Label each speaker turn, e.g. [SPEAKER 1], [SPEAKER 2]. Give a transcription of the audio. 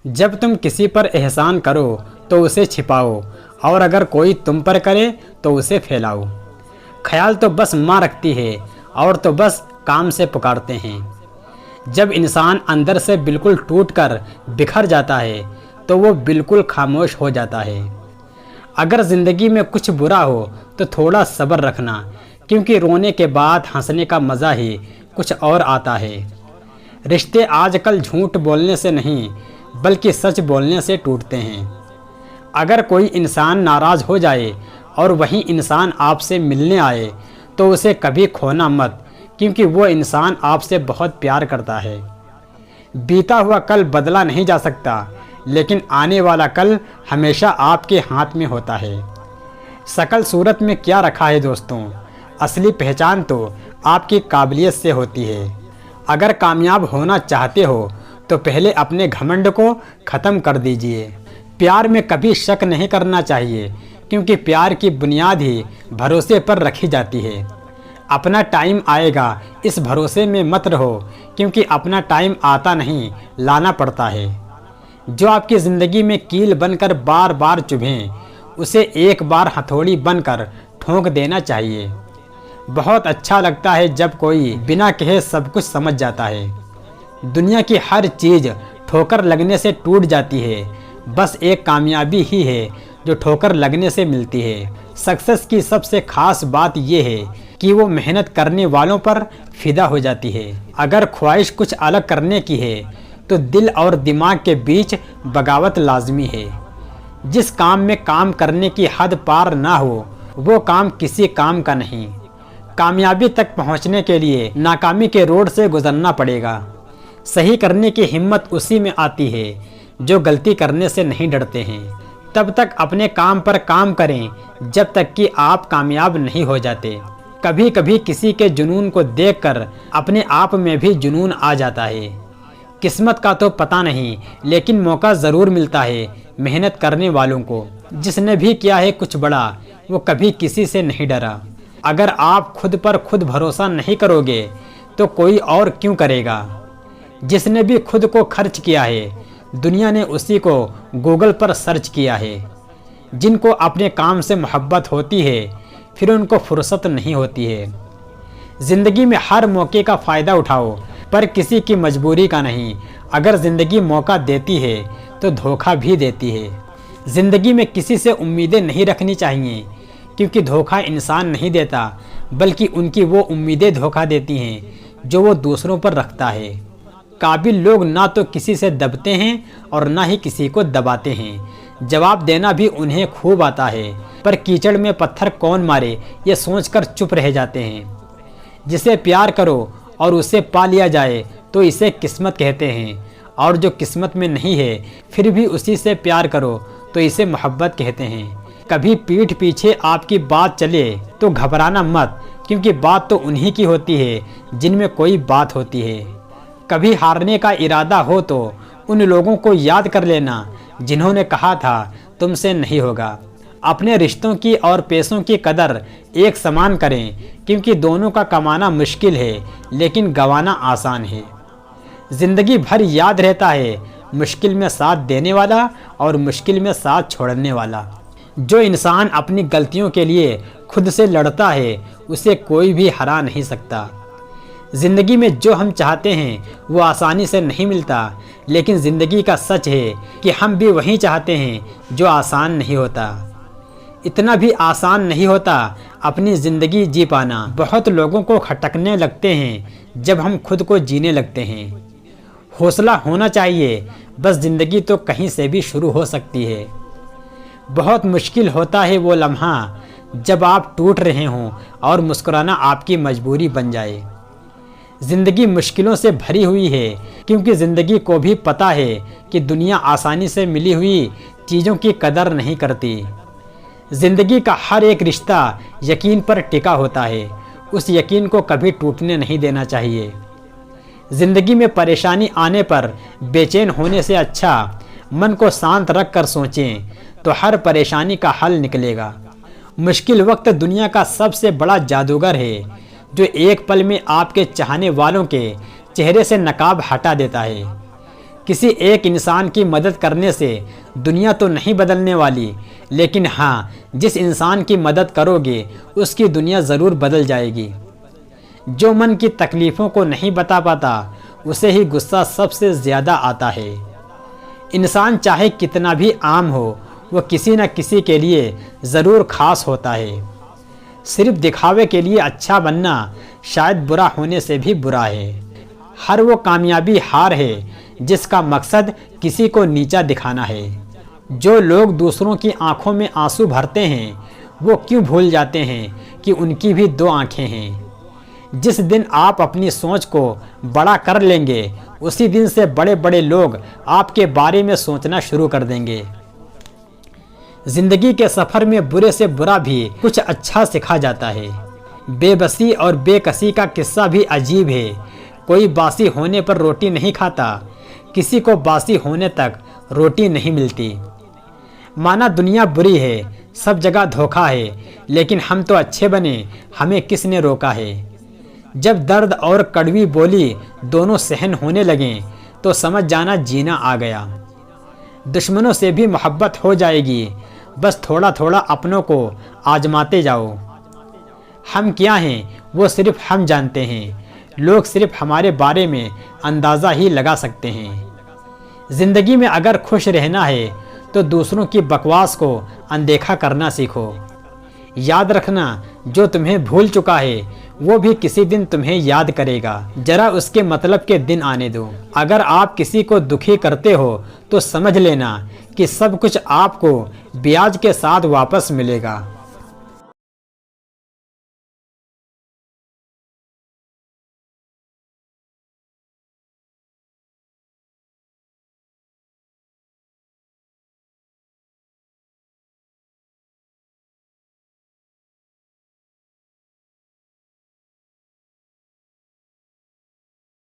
[SPEAKER 1] जब तुम किसी पर एहसान करो तो उसे छिपाओ, और अगर कोई तुम पर करे तो उसे फैलाओ। ख्याल तो बस माँ रखती है और तो बस काम से पुकारते हैं। जब इंसान अंदर से बिल्कुल टूटकर बिखर जाता है तो वो बिल्कुल खामोश हो जाता है। अगर ज़िंदगी में कुछ बुरा हो तो थोड़ा सब्र रखना, क्योंकि रोने के बाद हंसने का मज़ा ही कुछ और आता है। रिश्ते आजकल झूठ बोलने से नहीं बल्कि सच बोलने से टूटते हैं। अगर कोई इंसान नाराज़ हो जाए और वही इंसान आपसे मिलने आए तो उसे कभी खोना मत, क्योंकि वो इंसान आपसे बहुत प्यार करता है। बीता हुआ कल बदला नहीं जा सकता, लेकिन आने वाला कल हमेशा आपके हाथ में होता है। शकल सूरत में क्या रखा है दोस्तों, असली पहचान तो आपकी काबिलियत से होती है। अगर कामयाब होना चाहते हो तो पहले अपने घमंड को ख़त्म कर दीजिए। प्यार में कभी शक नहीं करना चाहिए, क्योंकि प्यार की बुनियाद ही भरोसे पर रखी जाती है। अपना टाइम आएगा इस भरोसे में मत रहो, क्योंकि अपना टाइम आता नहीं, लाना पड़ता है। जो आपकी ज़िंदगी में कील बनकर बार बार चुभें, उसे एक बार हथौड़ी बनकर ठोंक देना चाहिए। बहुत अच्छा लगता है जब कोई बिना कहे सब कुछ समझ जाता है। दुनिया की हर चीज़ ठोकर लगने से टूट जाती है, बस एक कामयाबी ही है जो ठोकर लगने से मिलती है। सक्सेस की सबसे खास बात यह है कि वो मेहनत करने वालों पर फिदा हो जाती है। अगर ख्वाहिश कुछ अलग करने की है तो दिल और दिमाग के बीच बगावत लाजमी है। जिस काम में काम करने की हद पार ना हो वो काम किसी काम का नहीं। कामयाबी तक पहुंचने के लिए नाकामी के रोड से गुजरना पड़ेगा। सही करने की हिम्मत उसी में आती है जो गलती करने से नहीं डरते हैं। तब तक अपने काम पर काम करें जब तक कि आप कामयाब नहीं हो जाते। कभी कभी किसी के जुनून को देखकर अपने आप में भी जुनून आ जाता है। किस्मत का तो पता नहीं, लेकिन मौका ज़रूर मिलता है मेहनत करने वालों को। जिसने भी किया है कुछ बड़ा, वो कभी किसी से नहीं डरा। अगर आप खुद पर खुद भरोसा नहीं करोगे तो कोई और क्यों करेगा। जिसने भी खुद को खर्च किया है, दुनिया ने उसी को गूगल पर सर्च किया है। जिनको अपने काम से मोहब्बत होती है फिर उनको फुर्सत नहीं होती है। ज़िंदगी में हर मौके का फ़ायदा उठाओ, पर किसी की मजबूरी का नहीं। अगर ज़िंदगी मौका देती है तो धोखा भी देती है। ज़िंदगी में किसी से उम्मीदें नहीं रखनी चाहिए, क्योंकि धोखा इंसान नहीं देता बल्कि उनकी वो उम्मीदें धोखा देती हैं जो वो दूसरों पर रखता है। काबिल लोग ना तो किसी से दबते हैं और ना ही किसी को दबाते हैं। जवाब देना भी उन्हें खूब आता है, पर कीचड़ में पत्थर कौन मारे ये सोचकर चुप रह जाते हैं। जिसे प्यार करो और उसे पा लिया जाए तो इसे किस्मत कहते हैं, और जो किस्मत में नहीं है फिर भी उसी से प्यार करो तो इसे मोहब्बत कहते हैं। कभी पीठ पीछे आपकी बात चले तो घबराना मत, क्योंकि बात तो उन्हीं की होती है जिनमें कोई बात होती है। कभी हारने का इरादा हो तो उन लोगों को याद कर लेना जिन्होंने कहा था तुमसे नहीं होगा। अपने रिश्तों की और पैसों की कदर एक समान करें, क्योंकि दोनों का कमाना मुश्किल है लेकिन गंवाना आसान है। ज़िंदगी भर याद रहता है मुश्किल में साथ देने वाला और मुश्किल में साथ छोड़ने वाला। जो इंसान अपनी गलतियों के लिए खुद से लड़ता है उसे कोई भी हरा नहीं सकता। ज़िंदगी में जो हम चाहते हैं वो आसानी से नहीं मिलता, लेकिन ज़िंदगी का सच है कि हम भी वही चाहते हैं जो आसान नहीं होता। इतना भी आसान नहीं होता अपनी ज़िंदगी जी पाना। बहुत लोगों को खटकने लगते हैं जब हम खुद को जीने लगते हैं। हौसला होना चाहिए, बस ज़िंदगी तो कहीं से भी शुरू हो सकती है। बहुत मुश्किल होता है वो लम्हा जब आप टूट रहे हों और मुस्कुराना आपकी मजबूरी बन जाए। ज़िंदगी मुश्किलों से भरी हुई है, क्योंकि ज़िंदगी को भी पता है कि दुनिया आसानी से मिली हुई चीज़ों की कदर नहीं करती। ज़िंदगी का हर एक रिश्ता यकीन पर टिका होता है, उस यकीन को कभी टूटने नहीं देना चाहिए। ज़िंदगी में परेशानी आने पर बेचैन होने से अच्छा मन को शांत रख कर सोचें तो हर परेशानी का हल निकलेगा। मुश्किल वक्त दुनिया का सबसे बड़ा जादूगर है, जो एक पल में आपके चाहने वालों के चेहरे से नकाब हटा देता है। किसी एक इंसान की मदद करने से दुनिया तो नहीं बदलने वाली, लेकिन हाँ, जिस इंसान की मदद करोगे उसकी दुनिया ज़रूर बदल जाएगी। जो मन की तकलीफ़ों को नहीं बता पाता उसे ही गुस्सा सबसे ज़्यादा आता है। इंसान चाहे कितना भी आम हो, वो किसी न किसी के लिए ज़रूर खास होता है। सिर्फ दिखावे के लिए अच्छा बनना शायद बुरा होने से भी बुरा है। हर वो कामयाबी हार है जिसका मकसद किसी को नीचा दिखाना है। जो लोग दूसरों की आंखों में आंसू भरते हैं वो क्यों भूल जाते हैं कि उनकी भी दो आंखें हैं। जिस दिन आप अपनी सोच को बड़ा कर लेंगे उसी दिन से बड़े बड़े लोग आपके बारे में सोचना शुरू कर देंगे। जिंदगी के सफ़र में बुरे से बुरा भी कुछ अच्छा सिखा जाता है। बेबसी और बेकसी का किस्सा भी अजीब है। कोई बासी होने पर रोटी नहीं खाता, किसी को बासी होने तक रोटी नहीं मिलती। माना दुनिया बुरी है, सब जगह धोखा है, लेकिन हम तो अच्छे बने, हमें किसने रोका है। जब दर्द और कड़वी बोली दोनों सहन होने लगें तो समझ जाना जीना आ गया। दुश्मनों से भी मोहब्बत हो जाएगी, बस थोड़ा थोड़ा अपनों को आजमाते जाओ। हम क्या हैं वो सिर्फ हम जानते हैं, लोग सिर्फ हमारे बारे में अंदाज़ा ही लगा सकते हैं। ज़िंदगी में अगर खुश रहना है तो दूसरों की बकवास को अनदेखा करना सीखो। याद रखना, जो तुम्हें भूल चुका है वो भी किसी दिन तुम्हें याद करेगा। जरा उसके मतलब के दिन आने दो। अगर आप किसी को दुखी करते हो तो समझ लेना कि सब कुछ आपको ब्याज के साथ वापस मिलेगा।